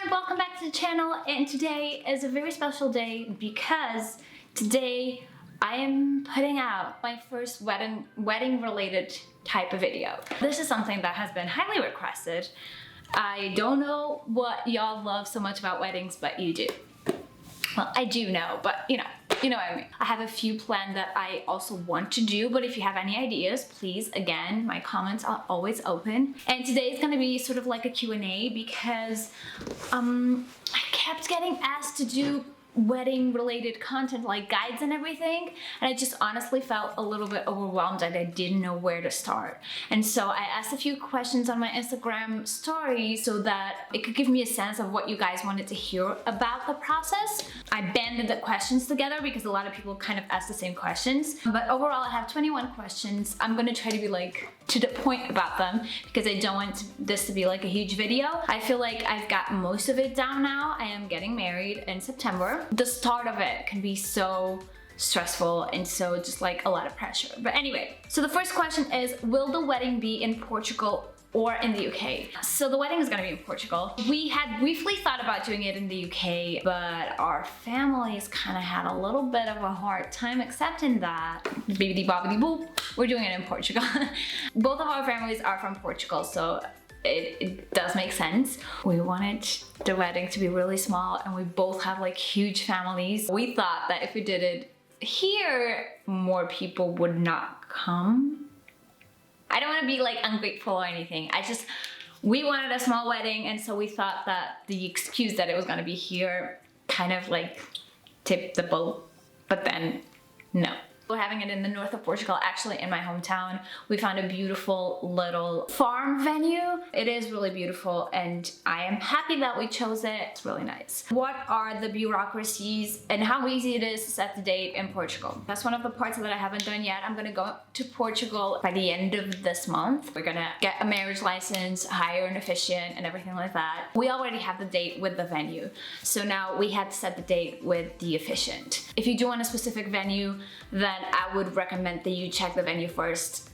everyone, welcome back to the channel, and today is a very special day because today I am putting out my first wedding related type of video. This is something that has been highly requested. I don't know what y'all love so much about weddings, but you do. Well, I do know, but you know what I mean. I have a few planned that I also want to do, but if you have any ideas, please, again, my comments are always open. And today is gonna be sort of like a Q&A because I kept getting asked to do wedding related content like guides and everything, and I just honestly felt a little bit overwhelmed and I didn't know where to start. And so I asked a few questions on my Instagram story so that it could give me a sense of what you guys wanted to hear about the process. I banded the questions together because a lot of people kind of asked the same questions, but overall I have 21 questions. I'm gonna try to be like to the point about them because I don't want this to be like a huge video. I feel like I've got most of it down now. I am getting married in September. The start of it can be so stressful and so just like a lot of pressure. But anyway, so the first question is, will the wedding be in Portugal or in the UK? So the wedding is gonna be in Portugal. We had briefly thought about doing it in the UK, but our families kind of had a little bit of a hard time accepting that. Bibbidi bobbidi boop, we're doing it in Portugal. Both of our families are from Portugal, so it does make sense. We wanted the wedding to be really small and we both have like huge families. We thought that if we did it here, more people would not come. I don't want to be like ungrateful or anything. We wanted a small wedding, and so we thought that the excuse that it was going to be here kind of like tipped the boat, but then no. We're having it in the north of Portugal, actually in my hometown. We found a beautiful little farm venue. It is really beautiful and I am happy that we chose it. It's really nice. What are the bureaucracies and how easy it is to set the date in Portugal? That's one of the parts that I haven't done yet. I'm gonna go to Portugal by the end of this month. We're gonna get a marriage license, hire an officiant and everything like that. We already have the date with the venue. So now we had to set the date with the officiant. If you do want a specific venue, then I would recommend that you check the venue first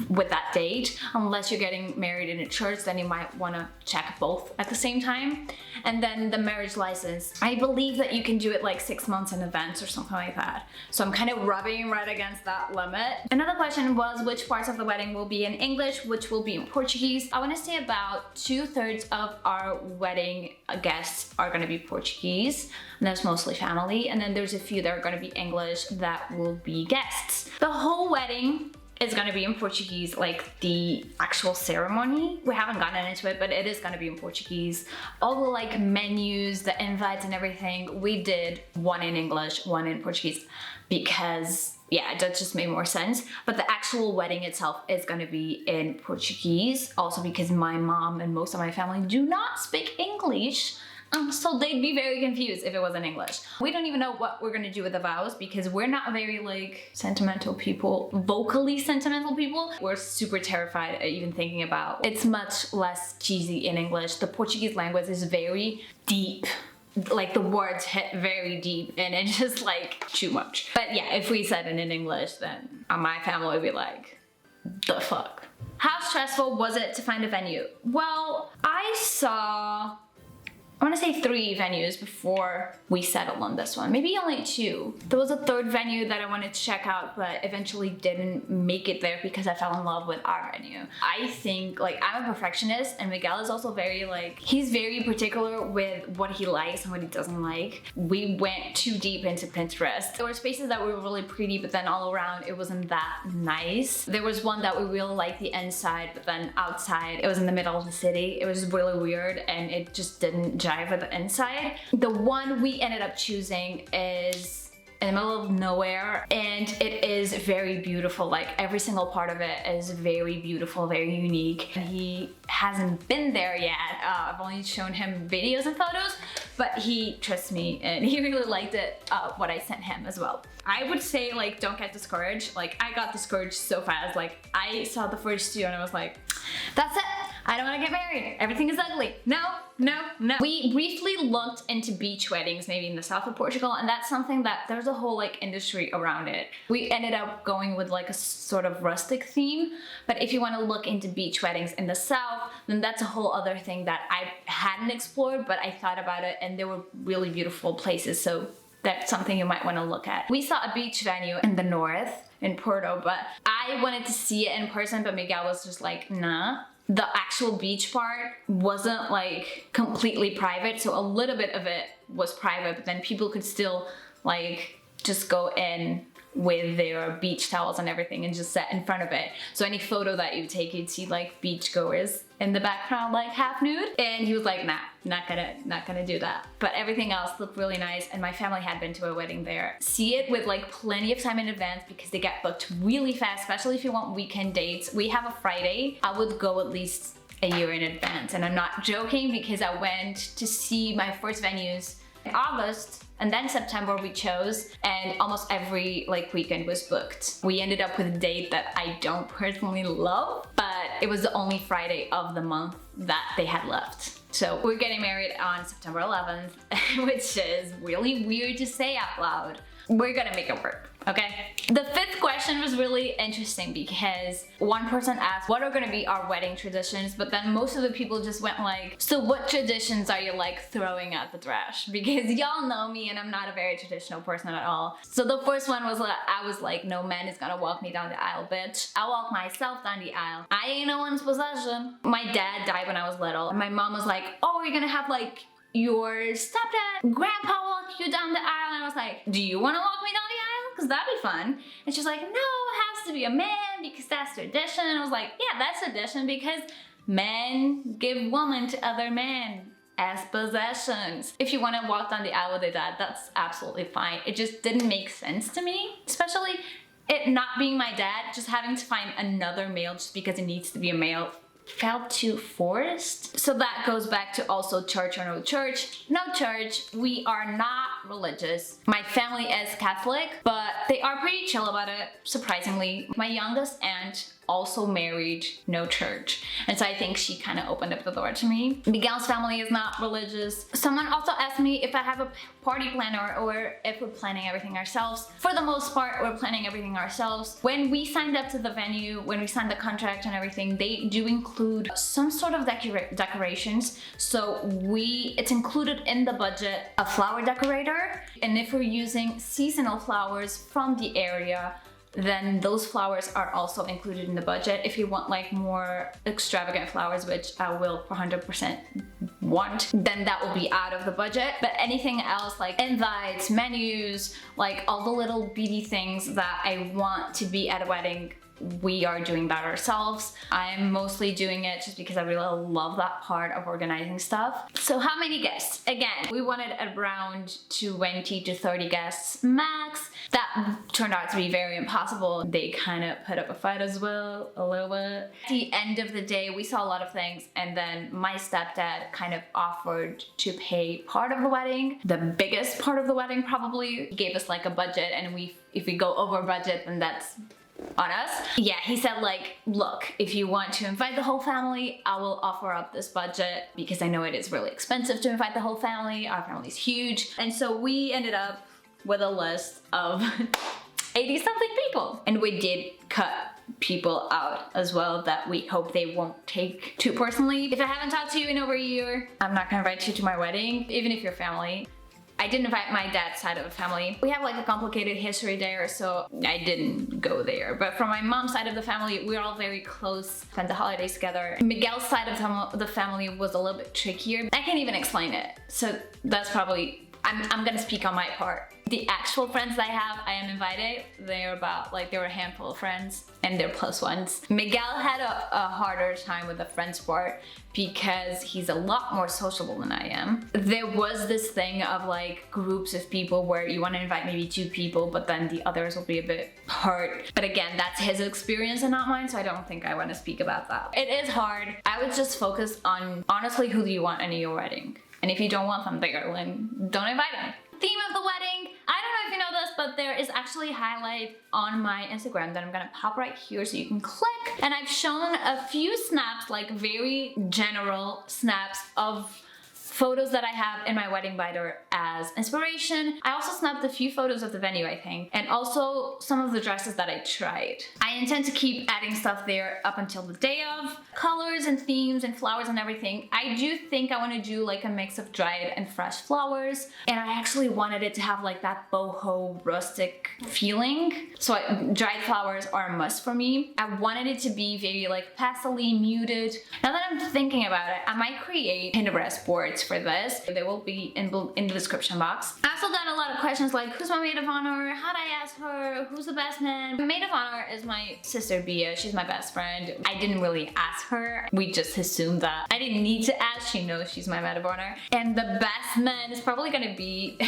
with that date. Unless you're getting married in a church, then you might want to check both at the same time. And then the marriage license, I believe that you can do it like 6 months in advance or something like that. So I'm kind of rubbing right against that limit. Another question was which parts of the wedding will be in English, which will be in Portuguese. I want to say about 2/3 of our wedding guests are going to be Portuguese, and that's mostly family. And then there's a few that are going to be English that will be guests. The whole wedding is gonna be in Portuguese, like the actual ceremony. We haven't gotten into it, but it is gonna be in Portuguese. All the like menus, the invites and everything, we did one in English, one in Portuguese because yeah, that just made more sense. But the actual wedding itself is gonna be in Portuguese, also because my mom and most of my family do not speak English. So they'd be very confused if it was in English. We don't even know what we're gonna do with the vows because we're not very like sentimental people, vocally sentimental people. We're super terrified at even thinking about. It's much less cheesy in English. The Portuguese language is very deep. Like the words hit very deep and it's just like too much. But yeah, if we said it in English, then my family would be like, the fuck? How stressful was it to find a venue? Well, I want to say 3 venues before we settled on this one. Maybe only 2. There was a 3rd venue that I wanted to check out, but eventually didn't make it there because I fell in love with our venue. I think, like, I'm a perfectionist and Miguel is also very, like, he's very particular with what he likes and what he doesn't like. We went too deep into Pinterest. There were spaces that were really pretty, but then all around it wasn't that nice. There was one that we really liked the inside, but then outside, it was in the middle of the city. It was really weird and it just didn't jive with the inside. The one we ended up choosing is in the middle of nowhere and it is very beautiful. Like every single part of it is very beautiful, very unique. He hasn't been there yet. I've only shown him videos and photos, but he trusts me and he really liked it, what I sent him as well. I would say like don't get discouraged. Like I got discouraged so fast. Like I saw the first 2 and I was like, that's it. I don't want to get married. Everything is ugly. No, no, no. We briefly looked into beach weddings, maybe in the south of Portugal, and that's something that there's a whole like industry around it. We ended up going with like a sort of rustic theme, but if you want to look into beach weddings in the south, then that's a whole other thing that I hadn't explored, but I thought about it and there were really beautiful places, so that's something you might want to look at. We saw a beach venue in the north, in Porto, but I wanted to see it in person, but Miguel was just like, nah. The actual beach part wasn't like completely private, so a little bit of it was private, but then people could still like just go in with their beach towels and everything and just sit in front of it. So any photo that you take, you'd see like beach goers in the background, like half nude. And he was like, nah, not gonna do that. But everything else looked really nice, and my family had been to a wedding there. See it with like plenty of time in advance because they get booked really fast, especially if you want weekend dates. We have a Friday. I would go at least a year in advance, and I'm not joking because I went to see my first venues in August, and then September we chose, and almost every like weekend was booked. We ended up with a date that I don't personally love, but it was the only Friday of the month that they had left. So we're getting married on September 11th, which is really weird to say out loud. We're gonna make it work, okay? The fifth question was really interesting because one person asked, what are gonna be our wedding traditions? But then most of the people just went like, so what traditions are you like throwing out the trash? Because y'all know me and I'm not a very traditional person at all. So the first one was like, I was like, no man is gonna walk me down the aisle, bitch. I walk myself down the aisle. I ain't no one's possession. My dad died when I was little, and my mom was like, oh, you're gonna have like your stepdad, grandpa walk you down the aisle, and I was like, do you want to walk me down the aisle? Because that'd be fun. And she's like, no, it has to be a man because that's tradition. And I was like, yeah, that's tradition because men give women to other men as possessions. If you want to walk down the aisle with your dad, that's absolutely fine. It just didn't make sense to me, especially it not being my dad, just having to find another male just because it needs to be a male felt too forced. So that goes back to also church or no church. No church. We are not religious. My family is Catholic, but they are pretty chill about it, surprisingly. My youngest aunt also married no church, and so I think she kind of opened up the door to me. Miguel's family is not religious. Someone also asked me if I have a party planner or if we're planning everything ourselves. For the most part, we're planning everything ourselves. When we signed up to the venue, when we signed the contract and everything, they do include some sort of decorations. So it's included in the budget, a flower decorator, and if we're using seasonal flowers from the area, then those flowers are also included in the budget. If you want like more extravagant flowers, which I will 100% want, then that will be out of the budget. But anything else like invites, menus, like all the little beady things that I want to be at a wedding, we are doing that ourselves. I'm mostly doing it just because I really love that part of organizing stuff. So how many guests? Again, we wanted around 20 to 30 guests max. That turned out to be very impossible. They kind of put up a fight as well, a little bit. At the end of the day, we saw a lot of things, and then my stepdad kind of offered to pay part of the wedding, the biggest part of the wedding probably. He gave us like a budget, and if we go over budget, then that's on us. Yeah, he said like, look, if you want to invite the whole family, I will offer up this budget because I know it is really expensive to invite the whole family. Our family's huge. And so we ended up with a list of 80 something people. And we did cut people out as well that we hope they won't take too personally. If I haven't talked to you in over a year, I'm not gonna invite you to my wedding, even if you're family. I didn't invite my dad's side of the family. We have like a complicated history there, so I didn't go there. But from my mom's side of the family, we're all very close, spent the holidays together. Miguel's side of the family was a little bit trickier. I can't even explain it. So that's probably, I'm gonna speak on my part. The actual friends I have, I am invited. They're a handful of friends, and they're plus ones. Miguel had a harder time with the friends part because he's a lot more sociable than I am. There was this thing of like groups of people where you want to invite maybe 2 people, but then the others will be a bit hurt. But again, that's his experience and not mine, so I don't think I want to speak about that. It is hard. I would just focus on, honestly, who do you want in your wedding? And if you don't want them there, then don't invite them. Theme of the wedding, I don't know if you know this, but there is actually a highlight on my Instagram that I'm gonna pop right here so you can click. And I've shown a few snaps, like very general snaps of photos that I have in my wedding binder as inspiration. I also snapped a few photos of the venue, I think, and also some of the dresses that I tried. I intend to keep adding stuff there up until the day of. Colors and themes and flowers and everything. I do think I want to do like a mix of dried and fresh flowers, and I actually wanted it to have like that boho rustic feeling. So dried flowers are a must for me. I wanted it to be very like pastel-y, muted. Now that I'm thinking about it, I might create Pinterest boards for this. They will be in the description box. I also got a lot of questions like, who's my maid of honor? How'd I ask her? Who's the best man? My maid of honor is my sister Bia. She's my best friend. I didn't really ask her. We just assumed that. I didn't need to ask. She knows she's my maid of honor. And the best man is probably gonna be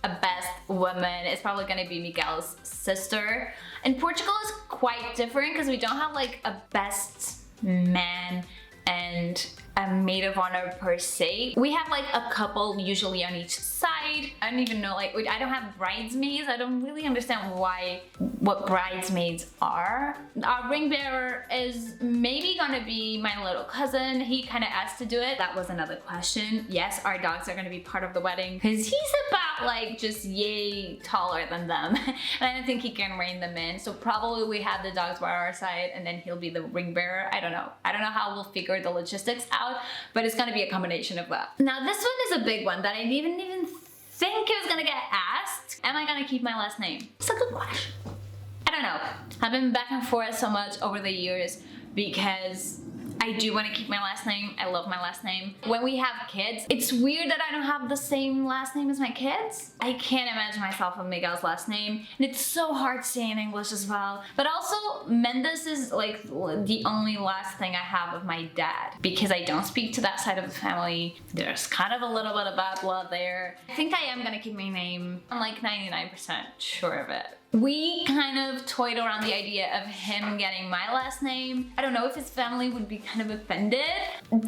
a best woman. It's probably gonna be Miguel's sister. And Portugal is quite different because we don't have like a best man and a maid of honor per se. We have like a couple usually on each side. I don't even know, like, I don't have bridesmaids. I don't really understand what bridesmaids are. Our ring bearer is maybe gonna be my little cousin. He kind of asked to do it. That was another question. Yes, our dogs are gonna be part of the wedding because he's about like just yay taller than them. And I don't think he can rein them in. So probably we have the dogs by our side and then he'll be the ring bearer. I don't know. I don't know how we'll figure the logistics out, but it's gonna be a combination of that. Now this one is a big one that I didn't even think it was gonna get asked. Am I gonna keep my last name? It's a good question. I don't know. I've been back and forth so much over the years because I do want to keep my last name. I love my last name. When we have kids, it's weird that I don't have the same last name as my kids. I can't imagine myself with Miguel's last name, and it's so hard to say in English as well. But also, Mendes is like the only last thing I have of my dad because I don't speak to that side of the family. There's kind of a little bit of bad blood there. I think I am gonna keep my name. I'm like 99% sure of it. We kind of toyed around the idea of him getting my last name. I don't know if his family would be kind of offended.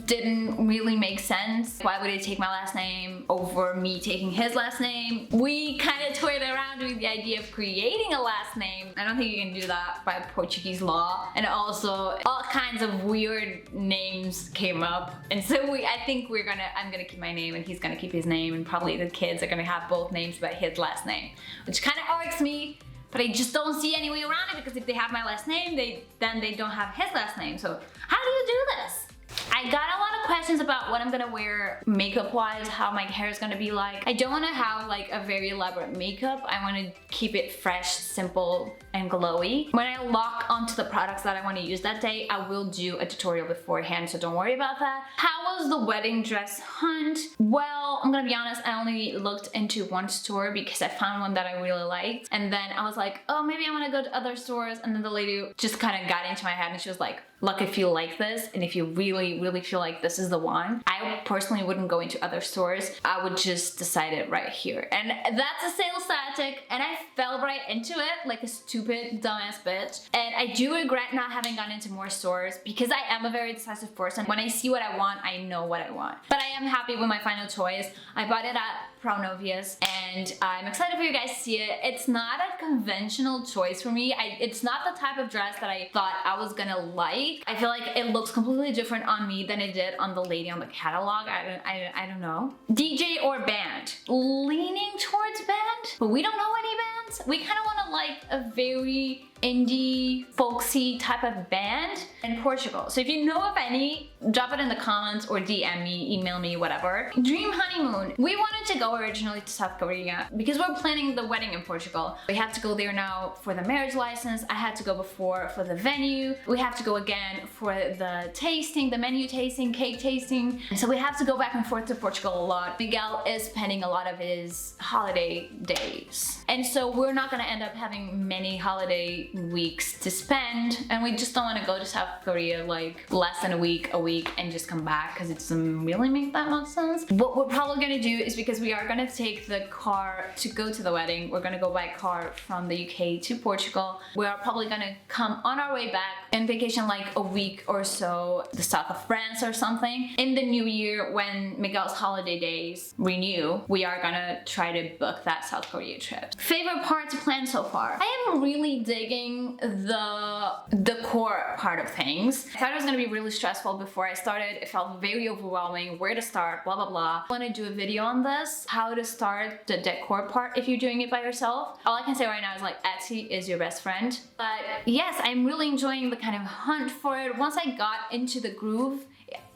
Didn't really make sense. Why would he take my last name over me taking his last name? We kind of toyed around with the idea of creating a last name. I don't think you can do that by Portuguese law. And also all kinds of weird names came up. And so I think I'm gonna keep my name and he's gonna keep his name, and probably the kids are gonna have both names but his last name, which kind of irks me. But I just don't see any way around it because if they have my last name, then they don't have his last name. So how do you do this? I got a lot of questions about what I'm gonna wear makeup wise, how my hair is gonna be like. I don't wanna have like a very elaborate makeup. I wanna keep it fresh, simple, and glowy. When I lock onto the products that I wanna use that day, I will do a tutorial beforehand, so don't worry about that. How was the wedding dress hunt? Well, I'm gonna be honest, I only looked into one store because I found one that I really liked. And then I was like, oh, maybe I wanna go to other stores. And then the lady just kind of got into my head and she was like, look, if you like this and if you really, really feel like this is the one, I personally wouldn't go into other stores. I would just decide it right here. And that's a sales tactic, and I fell right into it like a stupid dumbass bitch. And I do regret not having gone into more stores because I am a very decisive person. When I see what I want, I know what I want. But I am happy with my final choice. I bought it at Pronovius and I'm excited for you guys to see it. It's not a conventional choice for me. It's not the type of dress that I thought I was gonna like. I feel like it looks completely different on me than it did on the lady on the catalog. I don't know. DJ or band? Leaning towards band, but we don't know any bands. We kind of want to like a very indie, folksy type of band in Portugal. So if you know of any, drop it in the comments or DM me, email me, whatever. Dream honeymoon. We wanted to go originally to South Korea because we're planning the wedding in Portugal. We have to go there now for the marriage license. I had to go before for the venue. We have to go again for the tasting, the menu tasting, cake tasting. So we have to go back and forth to Portugal a lot. Miguel is spending a lot of his holiday days. And so we're not gonna end up having many holiday 3 weeks to spend, and we just don't want to go to South Korea like less than a week, and just come back, because it doesn't really make that much sense. What we're probably gonna do is, because we are gonna take the car to go to the wedding, we're gonna go by car from the UK to Portugal. We are probably gonna come on our way back and vacation like a week or so the south of France or something. In the new year, when Miguel's holiday days renew, we are gonna try to book that South Korea trip. Favorite part to plan so far? I am really digging the decor part of things. I thought it was gonna be really stressful before I started. It felt very overwhelming, where to start, blah blah blah. I want to do a video on this, how to start the decor part if you're doing it by yourself. All I can say right now is like Etsy is your best friend. But yes, I'm really enjoying the kind of hunt for it. Once I got into the groove,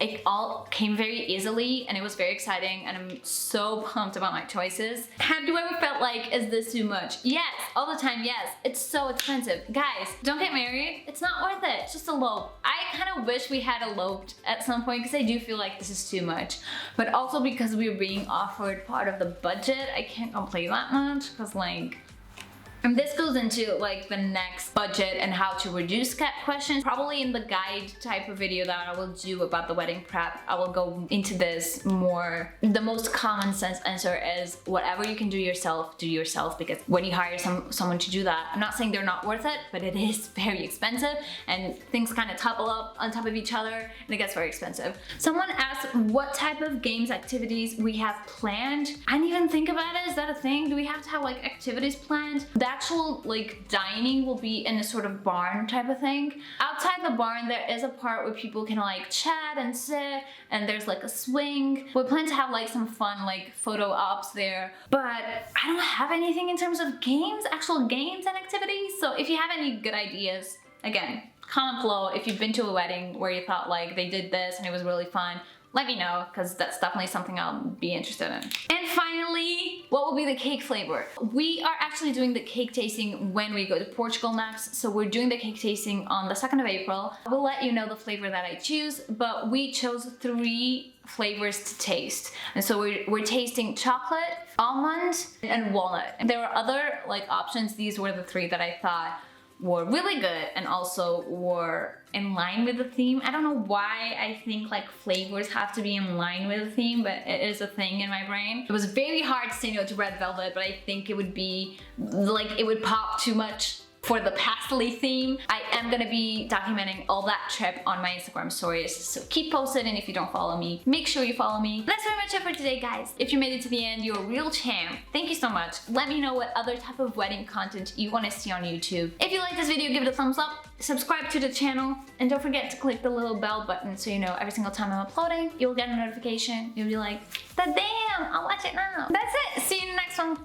it all came very easily and it was very exciting, and I'm so pumped about my choices. Have you ever felt like, is this too much? Yes, all the time, yes. It's so expensive. Guys, don't get married. It's not worth it. Just elope. I kind of wish we had eloped at some point, because I do feel like this is too much. But also because we were being offered part of the budget, I can't complain that much, because like, and this goes into like the next budget and how to reduce questions. Probably in the guide type of video that I will do about the wedding prep, I will go into this more. The most common sense answer is whatever you can do yourself, because when you hire someone to do that, I'm not saying they're not worth it, but it is very expensive and things kind of topple up on top of each other and it gets very expensive. Someone asked what type of games activities we have planned. I didn't even think about it. Is that a thing? Do we have to have like activities planned? The actual like dining will be in a sort of barn type of thing. Outside the barn there is a part where people can like chat and sit, and there's like a swing. We plan to have like some fun like photo ops there, but I don't have anything in terms of games, actual games and activities. So if you have any good ideas, again, comment below. If you've been to a wedding where you thought like they did this and it was really fun, let me know, because that's definitely something I'll be interested in. And finally, what will be the cake flavor? We are actually doing the cake tasting when we go to Portugal next, so we're doing the cake tasting on the 2nd of April. I will let you know the flavor that I choose, but we chose 3 flavors to taste. And so we're tasting chocolate, almond, and walnut. And there were other like options. These were the 3 that I thought were really good and also were in line with the theme. I don't know why I think like flavors have to be in line with the theme, but it is a thing in my brain. It was very hard to say no to red velvet, but I think it would be like, it would pop too much for the pastely theme. I am gonna be documenting all that trip on my Instagram stories, so keep posted, and if you don't follow me, make sure you follow me. That's very much it for today, guys. If you made it to the end, you're a real champ. Thank you so much. Let me know what other type of wedding content you want to see on YouTube. If you like this video, give it a thumbs up, subscribe to the channel, and don't forget to click the little bell button so you know every single time I'm uploading, you'll get a notification. You'll be like, damn, I'll watch it now. That's it. See you in the next one.